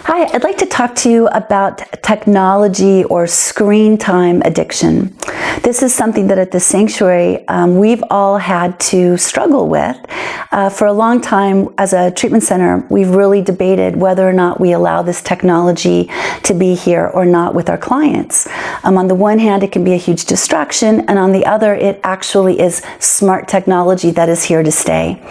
Hi, I'd like to talk to you about technology or screen time addiction. This is something that at the Sanctuary we've all had to struggle with. For a long time as a treatment center, we've really debated whether or not we allow this technology to be here or not with our clients. On the one hand, it can be a huge distraction, and on the other, it actually is smart technology that is here to stay.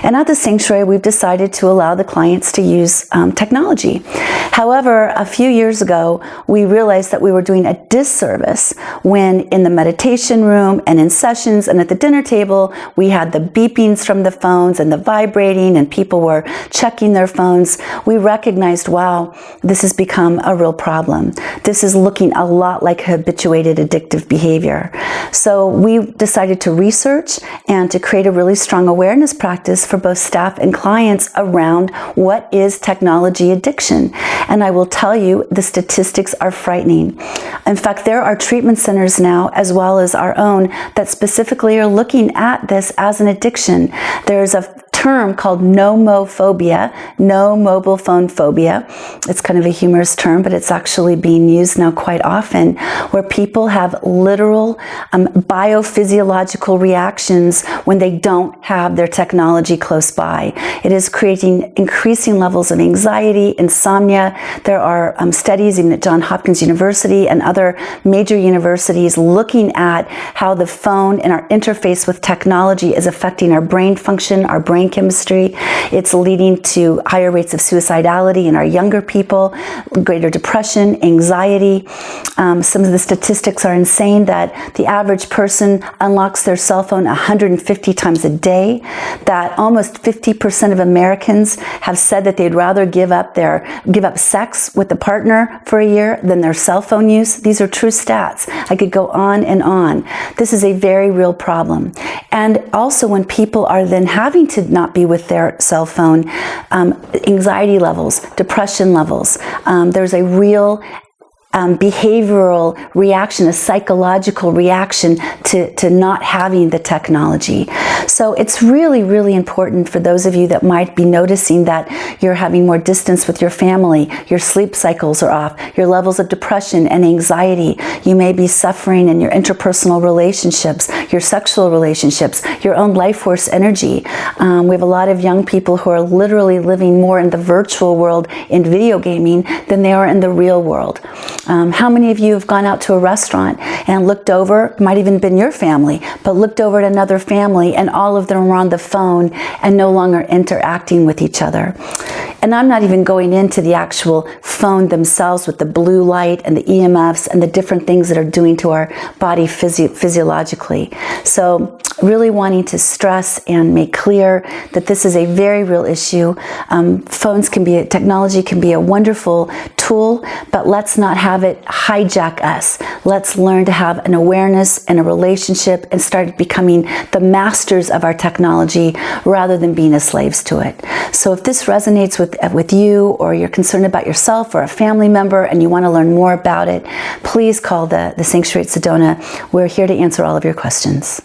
And at the Sanctuary, we've decided to allow the clients to use technology. However, a few years ago, we realized that we were doing a disservice when in the meditation room and in sessions and at the dinner table, we had the beepings from the phones and the vibrating and people were checking their phones. We recognized, wow, this has become a real problem. This is looking a lot like habituated addictive behavior. So we decided to research and to create a really strong awareness practice for both staff and clients around what is technology addiction. And I will tell you, the statistics are frightening. In fact, there are treatment centers now, as well as our own, that specifically are looking at this as an addiction. There's a term called Nomophobia, no mobile phone phobia. It's kind of a humorous term, but it's actually being used now quite often, where people have literal biophysiological reactions when they don't have their technology close by. It is creating increasing levels of anxiety, insomnia. There are studies in Johns Hopkins University and other major universities looking at how the phone and our interface with technology is affecting our brain function, our brain chemistry. It's leading to higher rates of suicidality in our younger people, greater depression, anxiety. Some of the statistics are insane that the average person unlocks their cell phone 150 times a day, that almost 50% of Americans have said that they'd rather give up sex with a partner for a year than their cell phone use. These are true stats. I could go on and on. This is a very real problem. And also when people are then having to not be with their cell phone, anxiety levels, depression levels, there's a real behavioral reaction, a psychological reaction to not having the technology. So it's really, really important for those of you that might be noticing that you're having more distance with your family, your sleep cycles are off, your levels of depression and anxiety. You may be suffering in your interpersonal relationships, your sexual relationships, your own life force energy. We have a lot of young people who are literally living more in the virtual world in video gaming than they are in the real world. How many of you have gone out to a restaurant and looked over, might even been your family, but looked over at another family and all of them were on the phone and no longer interacting with each other? And I'm not even going into the actual phone themselves with the blue light and the EMFs and the different things that are doing to our body physiologically. So really wanting to stress and make clear that this is a very real issue. Technology can be a wonderful tool, but let's not have it hijack us. Let's learn to have an awareness and a relationship and start becoming the masters of our technology rather than being slaves to it. So if this resonates with you, or you're concerned about yourself or a family member and you want to learn more about it, please call the Sanctuary at Sedona. We're here to answer all of your questions.